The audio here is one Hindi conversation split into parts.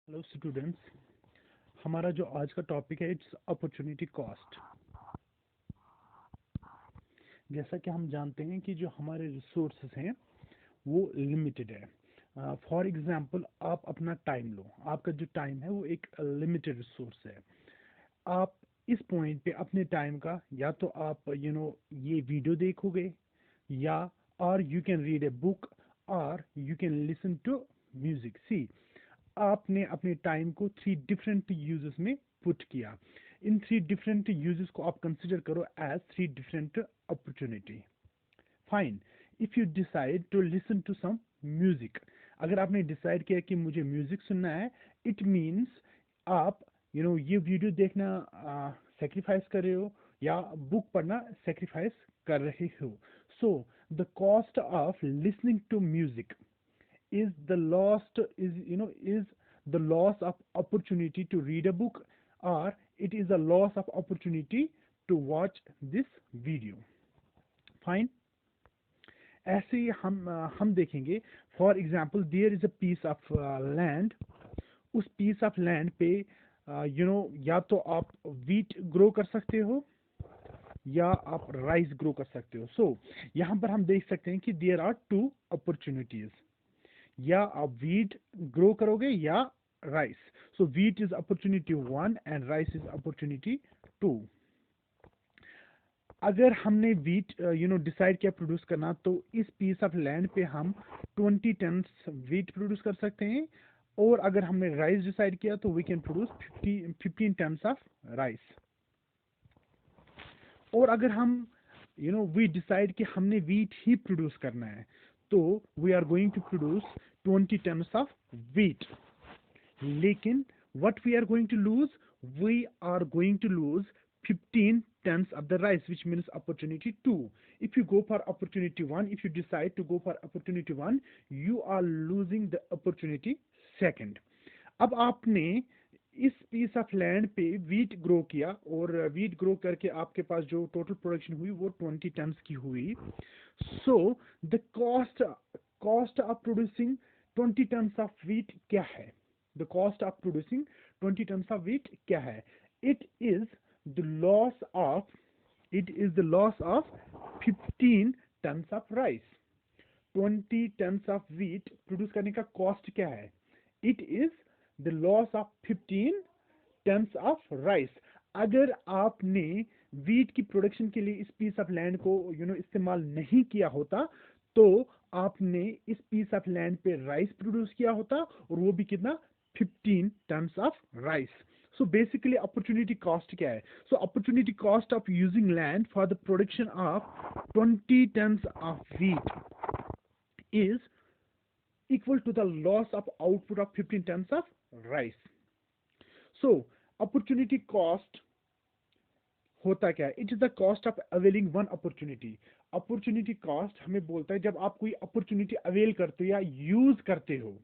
Hello students. हमारा जो आज का टॉपिक है इट्स अपॉर्चुनिटी कॉस्ट। जैसा कि हम जानते हैं कि जो हमारे रिसोर्सेज हैं वो लिमिटेड है। फॉर एग्जांपल आप अपना टाइम लो। आपका जो टाइम है वो एक लिमिटेड रिसोर्स है। आप इस पॉइंट पे अपने टाइम का या तो आप ये वीडियो देखोगे, या और you can read a book, और you can listen to music. See, आपने अपने टाइम को थ्री डिफरेंट यूजेस में पुट किया। इन थ्री डिफरेंट यूजेस को आप कंसिडर करो as three different opportunity. Fine. If you decide to listen to some music, अगर आपने डिसाइड किया कि मुझे म्यूजिक सुनना है, इट मीन्स आप ये वीडियो देखना सेक्रीफाइस कर रहे हो, या बुक पढ़ना सेक्रीफाइस कर रहे हो। So the cost of listening to music is the lost is you know is the loss of opportunity to read a book, or it is a loss of opportunity to watch this video. Fine. ऐसे ही हम देखेंगे। For example, there is a piece of land. उस पीस ऑफ लैंड पे या तो आप वीट ग्रो कर सकते हो, या आप राइस ग्रो कर सकते हो। सो यहाँ पर हम देख सकते हैं कि देयर आर टू अपॉर्चुनिटीज। या आप वीट ग्रो करोगे या rice. So wheat is opportunity one and rice is opportunity two. अगर हमने वीट डिसाइड किया प्रोड्यूस करना, तो इस पीस ऑफ लैंड पे हम 20 टन वीट प्रोड्यूस कर सकते हैं। और अगर हमने राइस डिसाइड किया तो we can produce 15 ton of rice. और अगर हम वी डिसाइड कि हमने वीट ही प्रोड्यूस करना है, तो we are going to produce 20 ton of wheat. लेकिन what we are going to lose, we are going to lose 15 tons of the rice, which means opportunity 2. If you go for opportunity 1, if you decide to go for opportunity 1, you are losing the opportunity second. अब आपने इस पीस ऑफ लैंड पे वीट ग्रो किया, और वीट ग्रो करके आपके पास जो टोटल प्रोडक्शन हुई वो 20 टन्स की हुई। सो the cost of producing 20 tons of wheat क्या है? The cost of producing 20 tons of wheat क्या है? It is the loss of 15 tons of rice. 20 tons of wheat produce करने का कॉस्ट क्या है? It is the loss of 15 tons of rice. अगर आपने वीट की प्रोडक्शन के लिए इस पीस ऑफ लैंड को इस्तेमाल नहीं किया होता, तो आपने इस पीस ऑफ लैंड पे राइस प्रोड्यूस किया होता, और वो भी कितना? 15 tons of rice. So basically opportunity cost क्या है? So opportunity cost of using land for the production of 20 tons of wheat is equal to the loss of output of 15 tons of rice. So opportunity cost होता क्या है? It is the cost of availing one opportunity. Opportunity cost हमें बोलता है जब आप कोई अपॉर्चुनिटी अवेल करते हो या यूज करते हो,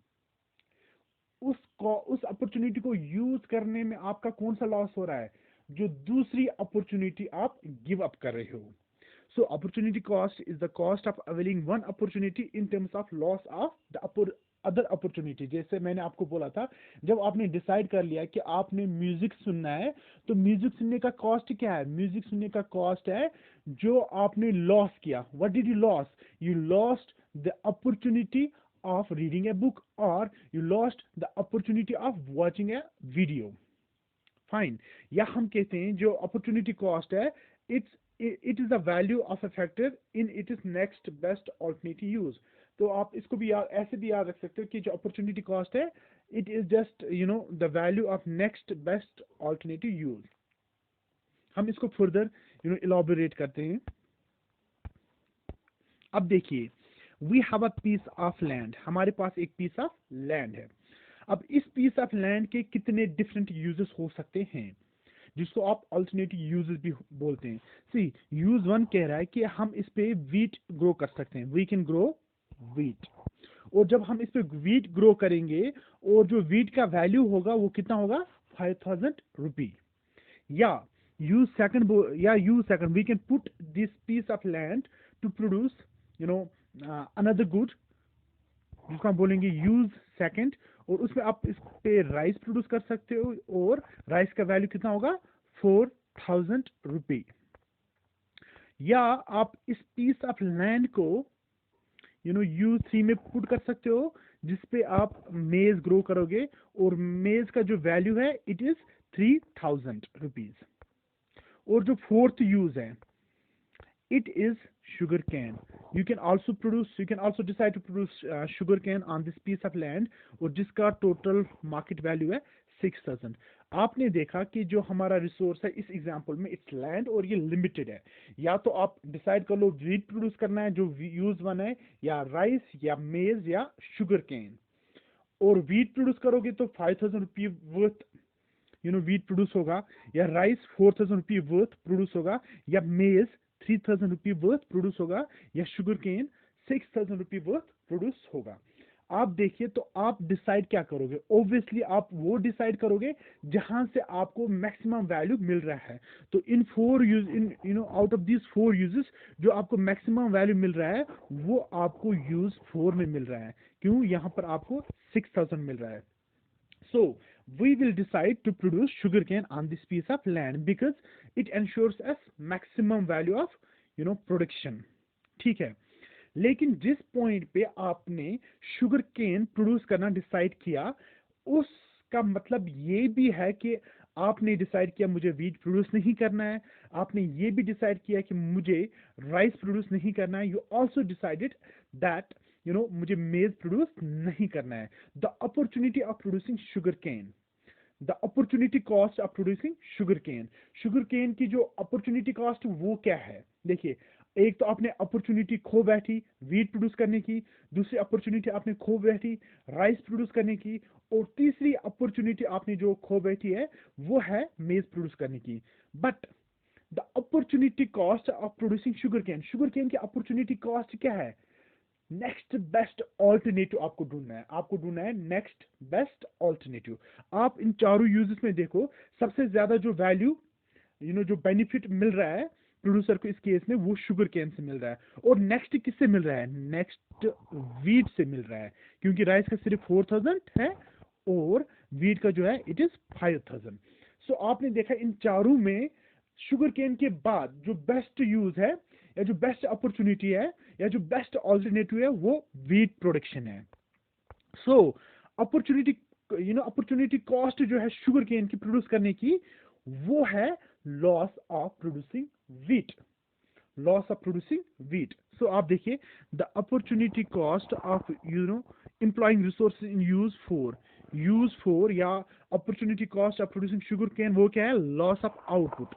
उस अपॉर्चुनिटी को यूज करने में आपका कौन सा लॉस हो रहा है? जो दूसरी अपॉर्चुनिटी आप गिव अप कर रहे हो। So opportunity cost is the cost of availing one opportunity in terms of loss of the other opportunity. जैसे मैंने आपको बोला था, जब आपने डिसाइड कर लिया कि आपने म्यूजिक सुनना है, तो म्यूजिक सुनने का कॉस्ट क्या है? म्यूजिक सुनने का कॉस्ट है जो आपने लॉस किया। What did you loss? You lost the opportunity of reading a book, or you lost the opportunity of watching a video. Fine. या हम कहते हैं जो opportunity cost है, it is the value of a factor in its next best alternative use. तो आप इसको भी ऐसे भी याद रख सकते हो कि जो opportunity cost है, it is just the value of next best alternative use. हम इसको further elaborate करते हैं। अब देखिए, we have a piece of land. हमारे पास एक पीस ऑफ लैंड है। अब इस पीस ऑफ लैंड के कितने डिफरेंट यूजेस हो सकते हैं, जिसको आप अल्टरनेटिव यूजेस भी बोलते हैं। सी, यूज वन कह रहा है कि हम इस पे वीट ग्रो कर सकते हैं। We can grow wheat. और जब हम इस पे वीट ग्रो करेंगे, और जो वीट का वैल्यू होगा वो कितना होगा? 5000 रुपी। या use second, we can put this piece of land to produce another good, जिसको हम बोलेंगे यूज सेकंड। और उसमें आप इस पे राइस प्रोड्यूस कर सकते हो, और राइस का वैल्यू कितना होगा 4000 रुपये। या आप इस पीस ऑफ लैंड को U3 में पुट कर सकते हो, जिसपे आप मेज ग्रो करोगे, और मेज का जो वैल्यू है इट इज 3000 रुपीज। और जो फोर्थ यूज है, it is sugar cane. You can also decide to produce sugar cane on this piece of land, और जिसका टोटल मार्केट वैल्यू है 6000। आपने देखा कि जो हमारा रिसोर्स है इस एग्जांपल में इट्स लैंड, और ये लिमिटेड है। या तो आप डिसाइड कर लो वीट प्रोड्यूस करना है जो यूज वन है, या राइस, या मेज, या शुगर केन। और वीट प्रोड्यूस करोगे तो 5000 रुपये वर्थ वीट प्रोड्यूस होगा, या राइस 4000 रुपये वर्थ प्रोड्यूस होगा, या मेज 3000 रुपये वर्थ प्रोड्यूस होगा, या शुगर केन 6000 रुपये वर्थ प्रोड्यूस होगा। आप देखिए तो आप डिसाइड क्या करोगे? ऑब्वियसली आप वो डिसाइड करोगे जहां से आपको मैक्सिमम वैल्यू मिल रहा है। तो in four use in out of these 4 uses जो आपको मैक्सिमम वैल्यू मिल रहा है वो आपको यूज 4 में मिल रहा है। क्यों? यहाँ पर आपको 6000 मिल रहा है। So we will decide to produce sugarcane on this piece of land because it ensures us maximum value of production। ठीक है। लेकिन जिस पॉइंट पे आपने शुगर केन प्रोड्यूस करना डिसाइड किया, उसका मतलब ये भी है कि आपने डिसाइड किया मुझे वीट प्रोड्यूस नहीं करना है, आपने ये भी डिसाइड किया कि मुझे राइस प्रोड्यूस नहीं करना है। यू ऑल्सो डिसाइडेड दैट मुझे मेज प्रोड्यूस नहीं करना है। The opportunity of producing sugarcane, the opportunity cost of producing sugarcane की जो अपॉर्चुनिटी कॉस्ट वो क्या है? देखिए, एक तो आपने अपॉर्चुनिटी खो बैठी वीट प्रोड्यूस करने की, दूसरी अपॉर्चुनिटी आपने खो बैठी राइस प्रोड्यूस करने की, और तीसरी अपॉर्चुनिटी आपने जो खो बैठी है वो है मेज प्रोड्यूस करने की। But the opportunity cost of producing sugarcane की अपॉर्चुनिटी कॉस्ट क्या है? नेक्स्ट बेस्ट ऑल्टरनेटिव आपको ढूंढना है नेक्स्ट बेस्ट ऑल्टरनेटिव। आप इन चारों यूजेस में देखो, सबसे ज्यादा जो वैल्यू जो बेनिफिट मिल रहा है प्रोड्यूसर को इस केस में वो शुगर केन से मिल रहा है। और नेक्स्ट किससे मिल रहा है? नेक्स्ट वीट से मिल रहा है, क्योंकि राइस का सिर्फ 4000 है और वीट का जो है इट इज 5000। सो आपने देखा इन चारों में शुगर केन के बाद जो बेस्ट यूज है, या जो बेस्ट अपॉर्चुनिटी है, या जो बेस्ट ऑल्टरनेटिव है वो वीट प्रोडक्शन है। सो अपॉर्चुनिटी अपॉर्चुनिटी कॉस्ट जो है शुगर केन की प्रोड्यूस करने की वो है loss of producing wheat. So आप देखिए the opportunity cost of employing resources in use four या opportunity cost of producing sugarcane वो क्या है? Loss of output.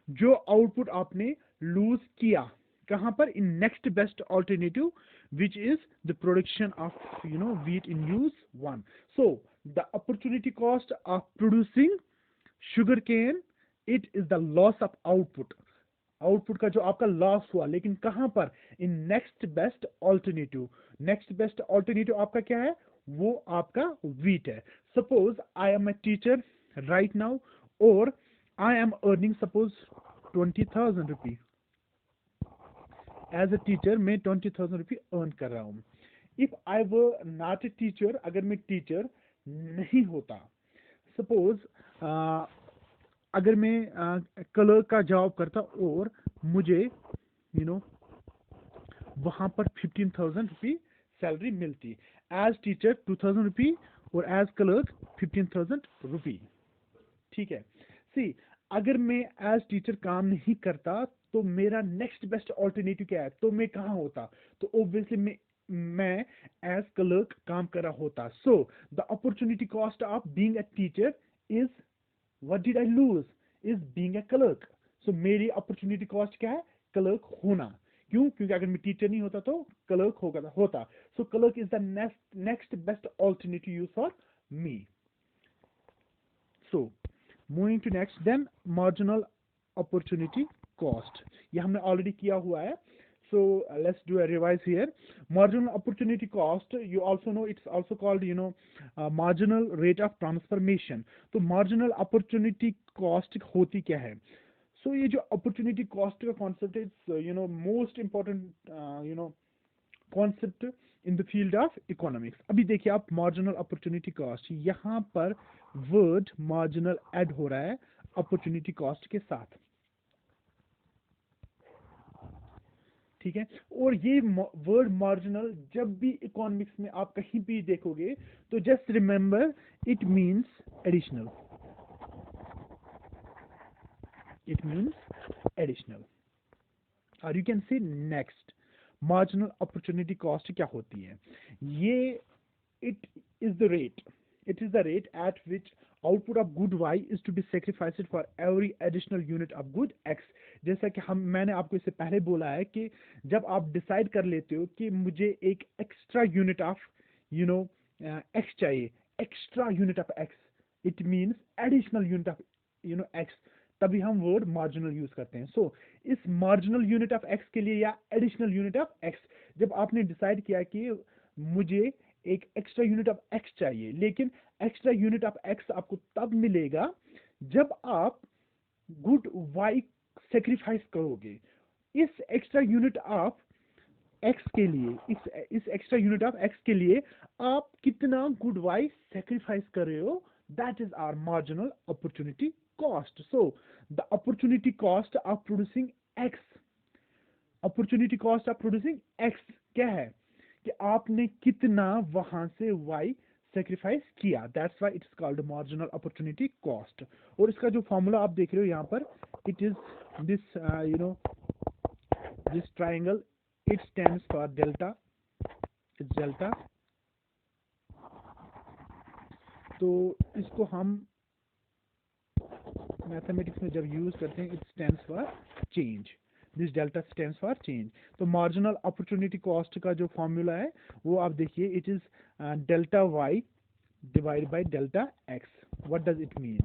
जो आउटपुट आपने लूज किया कहां पर? In next best alternative which is the production of wheat in use one. So the opportunity cost of producing sugarcane it is the loss of output का जो आपका लॉस हुआ, लेकिन कहां पर? इन नेक्स्ट बेस्ट ऑल्टरनेटिव आपका क्या है? वो आपका वीट है। Suppose I am a teacher right now, और आई एम अर्निंग सपोज 20,000 रुपये। एज अ टीचर मैं 20,000 रुपये अर्न कर रहा हूँ। If I were not a teacher, अगर मैं टीचर नहीं होता, सपोज अगर मैं क्लर्क का जॉब करता और मुझे वहां पर 15,000 रुपये सैलरी मिलती, एज टीचर 2,000 रुपये और एज क्लर्क 15,000 रुपये। ठीक है। सी, अगर मैं एज टीचर काम नहीं करता तो मेरा नेक्स्ट बेस्ट ऑल्टरनेटिव क्या है? तो मैं कहाँ होता? तो ऑब्वियसली मैं एज क्लर्क काम कर रहा होता। So the opportunity cost of being a teacher is what did I lose? Is being a clerk. So मेरी अपॉर्चुनिटी कॉस्ट क्या है? क्लर्क होना। क्यों? क्योंकि अगर मैं टीचर नहीं होता तो क्लर्क होता। So clerk is the next best alternative use for me. So moving to next, then marginal opportunity cost, ये हमने ऑलरेडी किया हुआ है। So let's do a revise here. Marginal opportunity cost, you also know it's also called marginal rate of transformation. तो मार्जिनल अपॉर्चुनिटी कॉस्ट होती क्या है? सो ये जो अपॉर्चुनिटी कॉस्ट का concept is most important concept in the field of economics. अभी देखिए आप मार्जिनल अपॉर्चुनिटी कॉस्ट, यहाँ पर वर्ड मार्जिनल ऐड हो रहा है अपॉर्चुनिटी कॉस्ट के साथ, ठीक है। और ये वर्ड मार्जिनल जब भी इकोनॉमिक्स में आप कहीं भी देखोगे तो just remember it means additional, it means additional. और you can see next marginal opportunity cost क्या होती है। ये it is the rate, it is the rate at which output of good y is to be sacrificed for every additional unit of good x। जैसा कि मैंने आपको इससे पहले बोला है कि जब आप डिसाइड कर लेते हो कि मुझे एक एक्स्ट्रा यूनिट ऑफ x चाहिए, extra unit of x, it means additional unit of x, तभी हम वर्ड मार्जिनल यूज करते हैं। सो इस मार्जिनल यूनिट ऑफ x के लिए या एडिशनल यूनिट ऑफ x, जब आपने डिसाइड किया कि मुझे एक एक्स्ट्रा यूनिट ऑफ x चाहिए, लेकिन एक्स्ट्रा यूनिट ऑफ x आपको तब मिलेगा जब आप गुड y सेक्रीफाइस करोगे। इस एक्स्ट्रा यूनिट ऑफ x के लिए, इस एक्स्ट्रा यूनिट ऑफ x के लिए आप कितना गुड y सेक्रीफाइस कर रहे हो, that is our marginal opportunity cost. So the opportunity cost of producing x, opportunity cost of producing x क्या है कि आपने कितना वहां से y सेक्रीफाइस किया, that's why it's called marginal opportunity cost. और इसका जो फॉर्मूला आप देख रहे हो यहाँ पर, it is this this triangle, it stands for delta, it's delta. तो इसको हम मैथमेटिक्स में जब यूज करते हैं, it stands for change, this delta stands for change. तो मार्जिनल अपॉर्चुनिटी कॉस्ट का जो फॉर्मूला है वो आप देखिए, it is delta y divide by delta x. What does it mean?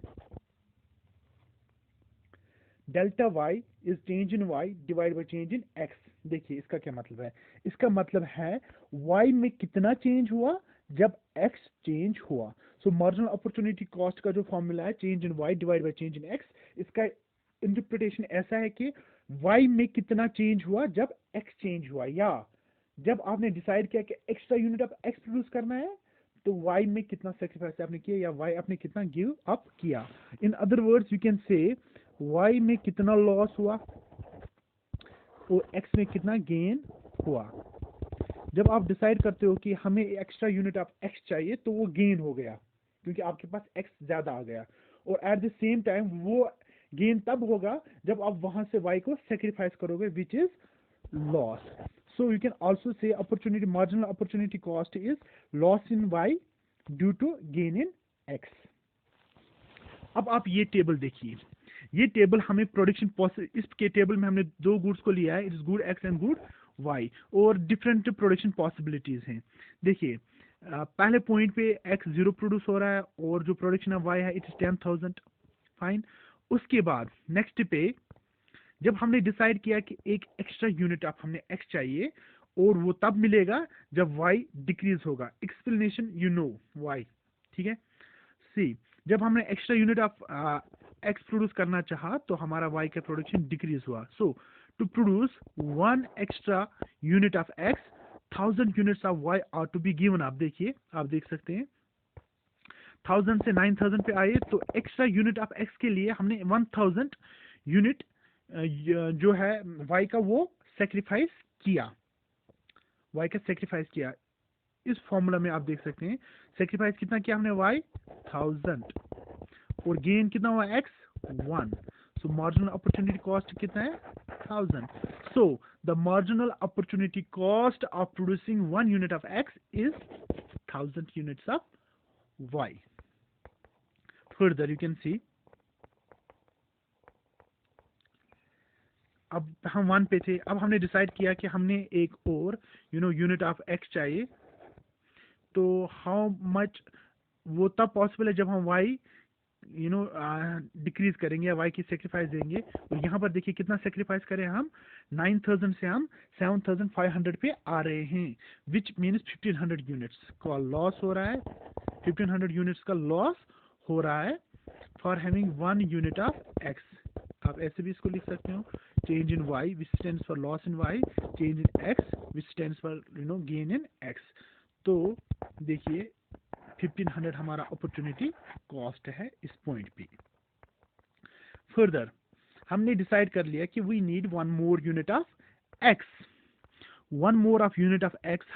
Delta y is change in y divide by change in x. देखिए इसका क्या मतलब है, इसका मतलब है वाई में कितना चेंज हुआ जब एक्स चेंज हुआ। सो मार्जिनल अपॉर्चुनिटी कॉस्ट का जो फॉर्मूला है change in y divide by change in x, इसका इंटरप्रिटेशन ऐसा है कि y में कितना चेंज हुआ जब x चेंज हुआ, या जब आपने डिसाइड किया कि extra unit of x produce करना है तो y में कितना सेक्रीफाइस आपने किया या y आपने कितना गिव अप किया। In other words you can say y में कितना लॉस हुआ और x में कितना गेन हुआ। जब आप डिसाइड करते हो कि हमें एक्स्ट्रा यूनिट ऑफ x चाहिए तो वो गेन हो गया क्योंकि आपके पास x ज्यादा आ गया, और एट द सेम टाइम वो गेन तब होगा जब आप वहां से y को सेक्रीफाइस करोगे, which is loss. So you can also say opportunity, marginal opportunity cost is loss in y due to gain in x। अब आप ये टेबल देखिए, ये टेबल हमें प्रोडक्शन, इसके टेबल में हमने दो गुड्स को लिया है, it is good x and good y, और डिफरेंट प्रोडक्शन पॉसिबिलिटीज हैं। देखिए पहले पॉइंट पे x 0 प्रोड्यूस हो रहा है और जो प्रोडक्शन ऑफ y है इट इज 10,000, फाइन। उसके बाद नेक्स्ट पे जब हमने डिसाइड किया कि एक एक्स्ट्रा यूनिट ऑफ हमने x चाहिए और वो तब मिलेगा जब y डिक्रीज होगा, एक्सप्लेनेशन यू नो y, ठीक है। सी जब हमने extra unit of x produce करना चाहा तो हमारा y का प्रोडक्शन डिक्रीज हुआ। So to produce 1 extra unit of x, 1000 units of y are to be given. आप देखिए, आप देख सकते हैं 1000 से 9000 पे आए तो एक्स्ट्रा यूनिट ऑफ x के लिए हमने 1000 यूनिट जो है y का वो सेक्रीफाइस किया, y का सेक्रीफाइस किया। इस फॉर्मूला में आप देख सकते हैं सेक्रीफाइस कितना किया हमने y 1000 और गेन कितना हुआ x 1। सो मार्जिनल अपॉर्चुनिटी कॉस्ट कितना है 1000। So the marginal opportunity cost of producing 1 unit of x is 1000 units of y। Further you can see, अब हम 1 पे थे, अब हमने डिसाइड किया कि हमने एक और यूनिट ऑफ x चाहिए, तो हाउ मच वो तब पॉसिबल है जब हम y डिक्रीज करेंगे या y की सेक्रीफाइस देंगे। और यहाँ पर देखिए कितना सेक्रीफाइस करें हम, 9000 से हम 7500 पे आ रहे हैं, विच मीन्स 1500 यूनिट्स का लॉस हो रहा है, 1500 यूनिट्स का लॉस हो रहा है for having 1 unit of x। आप ऐसे भी इसको लिख सकते हो, change in y which stands for loss in y, change in x which stands for gain in x. तो देखिए 1500 हमारा अपॉर्चुनिटी कॉस्ट है इस पॉइंट पे। फर्दर हमने डिसाइड कर लिया कि we need one more unit of x. One more of unit of x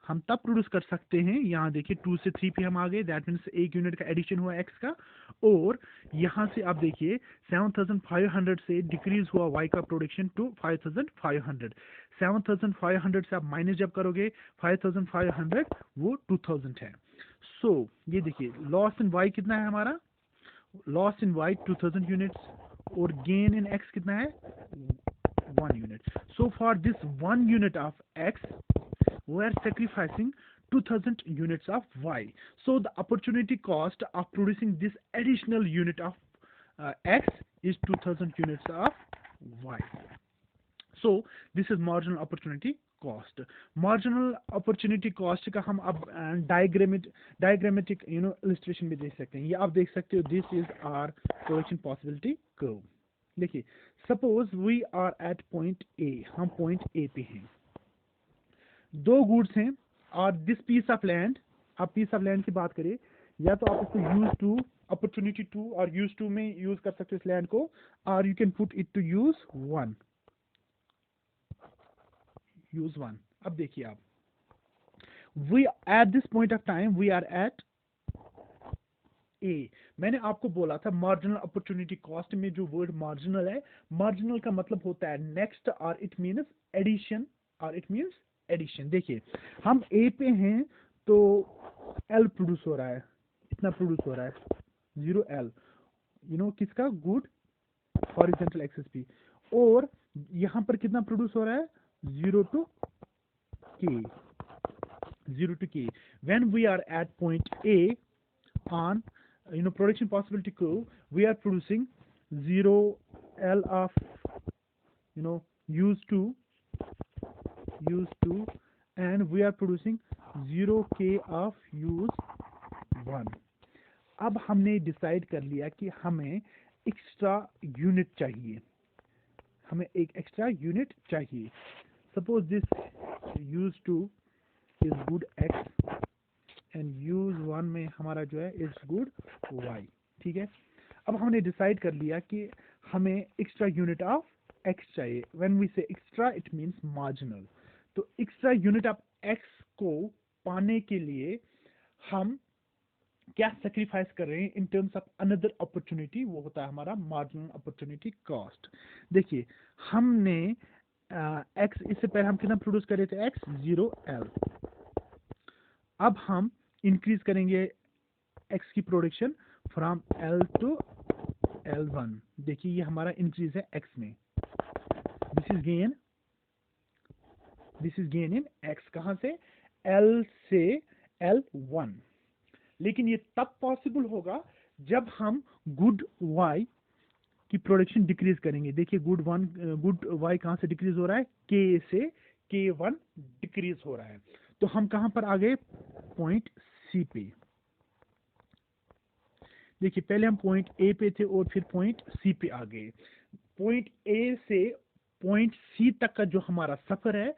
हम तब प्रोड्यूस कर सकते हैं, यहाँ देखिए 2 से 3 पे हम आ गए, दैट मीन्स एक यूनिट का एडिशन हुआ एक्स का, और यहाँ से आप देखिए 7500 से डिक्रीज हुआ वाई का प्रोडक्शन टू 5500। 7500 से आप माइनस जब करोगे 5500 वो 2000 है। सो ये देखिए लॉस इन वाई कितना है हमारा, लॉस इन वाई 2000 यूनिट्स, और गेन इन एक्स कितना है 1 unit. So for this 1 unit of x, we are sacrificing 2000 units of y. So the opportunity cost of producing this additional unit of x is 2000 units of y. So this is marginal opportunity cost. Marginal opportunity cost का हम अब diagrammatic illustration भी देख सकते हैं। ये आप देख सकते हो, this is our production possibility curve। देखिए suppose we are at point A, हम पॉइंट ए पे हैं, दो गुड्स हैं और दिस पीस ऑफ लैंड, आप पीस ऑफ लैंड की बात करें, या तो आप इसको यूज टू, अपॉर्चुनिटी टू और यूज टू में यूज कर सकते हो इस लैंड को, और you can put it to use one. अब देखिए आप, we at this point of time we are at ए। मैंने आपको बोला था मार्जिनल अपॉर्चुनिटी कॉस्ट में जो वर्ड मार्जिनल है, मार्जिनल का मतलब होता है नेक्स्ट, और इट मीन्स एडिशन, और इट मीन्स एडिशन। देखिए हम ए पे हैं तो एल प्रोड्यूस हो रहा है, इतना प्रोड्यूस हो रहा है 0L, किसका, गुड हॉरिजॉन्टल एक्सिस पे, और यहां पर कितना प्रोड्यूस हो रहा है 0 to K। When we are at point A on production possibility curve, we are producing 0L of used to, and we are producing 0K of use 1। अब हमने डिसाइड कर लिया कि हमें एक्स्ट्रा यूनिट चाहिए, हमें एक एक्स्ट्रा यूनिट चाहिए। Suppose this use two is good x and use one में हमारा जो है इज गुड वाई। ठीक है, अब हमने डिसाइड कर लिया कि हमें एक्स्ट्रा यूनिट ऑफ एक्स चाहिए। व्हेन वी से एक्स्ट्रा इट मींस मार्जिनल। तो एक्स्ट्रा यूनिट ऑफ एक्स को पाने के लिए हम क्या सेक्रीफाइस कर रहे हैं इन टर्म्स ऑफ अनदर अपॉर्चुनिटी, वो होता है हमारा मार्जिनल अपॉर्चुनिटी कॉस्ट। देखिए हमने एक्स, इससे पहले हम कितना प्रोड्यूस कर रहे थे, एक्स 0L। अब हम इंक्रीज करेंगे एक्स की production from L to L1। देखिए ये हमारा इंक्रीज है एक्स में, this is gain in x. कहां से, L से L1। लेकिन ये तब पॉसिबल होगा जब हम गुड वाई की प्रोडक्शन डिक्रीज करेंगे। देखिए गुड वाई कहां से डिक्रीज हो रहा है, के से K1 डिक्रीज हो रहा है। तो हम कहां पर आ गए, पॉइंट सी पे। देखिए पहले हम पॉइंट ए पे थे और फिर पॉइंट सी पे आ गए। पॉइंट ए से पॉइंट सी तक का जो हमारा सफर है,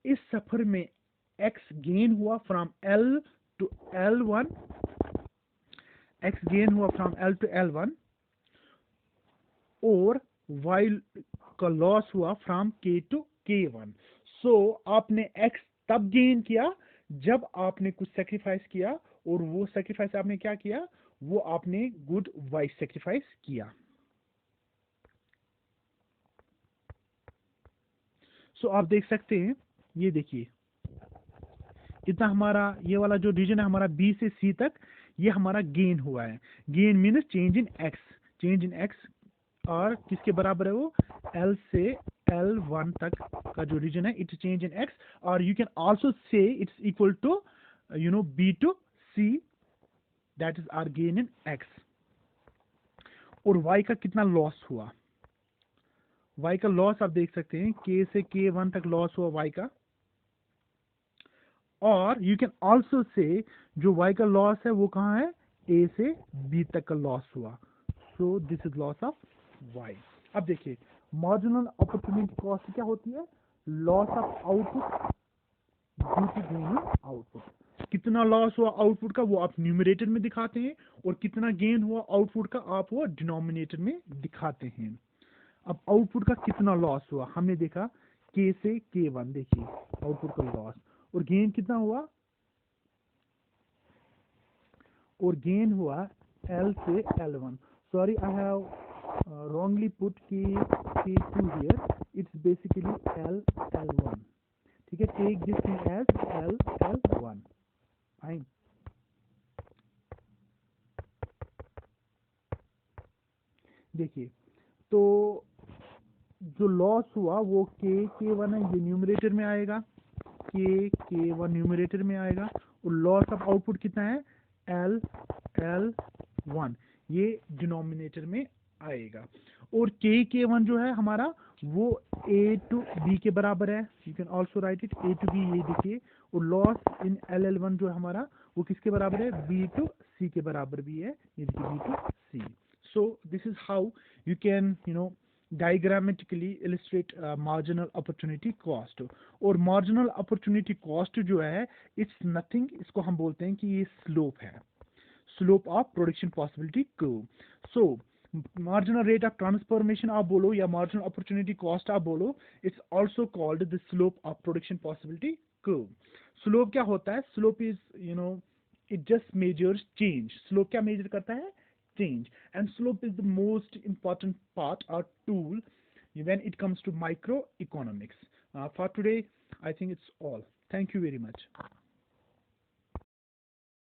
इस सफर में एक्स गेन हुआ from L to L1, x gain हुआ फ्रॉम L टू L1, और वाई का लॉस हुआ फ्रॉम K टू K1। सो आपने एक्स तब गेन किया जब आपने कुछ सेक्रीफाइस किया, और वो सेक्रीफाइस आपने क्या किया, वो आपने गुड वाई सेक्रीफाइस किया। सो आप देख सकते हैं, ये देखिए इतना हमारा ये वाला जो रीजन है हमारा बी से सी तक, ये हमारा गेन हुआ है। Gain means change in x, और किसके बराबर है वो, L से L1 तक का जो रीजन है इट्स चेंज इन एक्स, और you can also say it's equal to B to C, that is our gain in x. और y का कितना लॉस हुआ, y का लॉस आप देख सकते हैं, K से K1 तक लॉस हुआ y का, और यू कैन ऑल्सो से जो y का लॉस है वो कहाँ है, A से B तक का लॉस हुआ। So this is loss of y। अब देखिए मार्जिनल अपॉर्चुनिटी कॉस्ट क्या होती है, loss of output due to gain in output. कितना लॉस हुआ आउटपुट का वो आप न्यूमरेटर में दिखाते हैं, और कितना गेन हुआ आउटपुट का आप वो डिनोमिनेटर में दिखाते हैं। अब आउटपुट का कितना लॉस हुआ हमने देखा, के से K1, देखिए आउटपुट का लॉस, और गेन कितना हुआ, और गेन हुआ L से L1। Sorry I have wrongly put K2 here, it's basically L1। ठीक है, take this thing as L1। Fine. देखिए तो जो लॉस हुआ वो K1 है, ये न्यूमरेटर में आएगा, K1 न्यूमरेटर में आएगा, और लॉस ऑफ आउटपुट कितना है L1, ये डिनोमिनेटर में आएगा। और K1 जो है हमारा वो A to B के बराबर है, you can also right it A to B, ये देखिए। और लॉस इन L1 जो है हमारा वो किसके बराबर है, B to C के बराबर भी है, ये देखिए B to C। So this is how you can diagrammatically illustrate marginal opportunity cost। और marginal opportunity cost जो है it's nothing, इसको हम बोलते हैं कि ये slope है, slope of production possibility curve। So marginal rate of transformation आप बोलो या marginal opportunity cost आप बोलो, it's also called the slope of production possibility curve। slope क्या होता है, slope is it just measures change। slope क्या measure करता है, change। And slope is the most important part or tool when it comes to microeconomics। For today I think it's all. Thank you very much।